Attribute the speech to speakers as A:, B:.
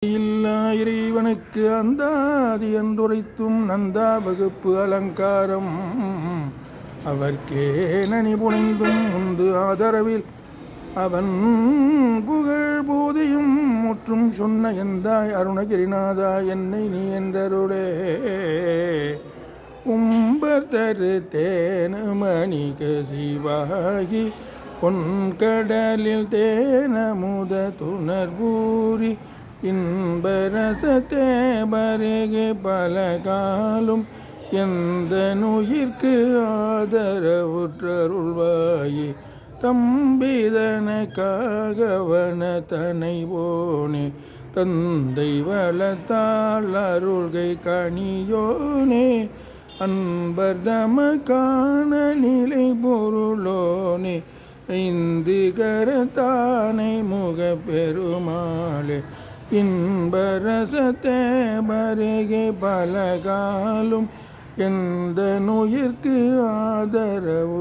A: இல்லா இறைவனுக்கு அந்தாதி என்றுரைத்தும் நந்தா வகுப்பு அலங்காரம் அவர்க்கே நனி புனைந்தும் முந்து ஆதரவில் அவன் புகழ் போதையும் முற்றும் சொன்ன எந்தாய் அருணகிரிநாதா என்னை நீ என்றருளே. உம்பர் தரு தேனமணிக சிவாகி பொன்கடலில் தேனமுத துணர்பூரி இன்பரசத்தே பருகி பல காலும் எந்த நுயிர்க்கு ஆதரவுற்றருள்வாயே. தம்பிதனக்காகவன தனை போனே தந்தை வளத்தால் அருள்கை கனியோனே அன்பர் தமக்கான நிலை பொருளோனே ஐந்து கரத்தானை முக பெருமாளே. இன்பரசத்தே பருகி பல காலும் எந்த நுயிர்க்கு ஆதரவுற்றருள்வாய்.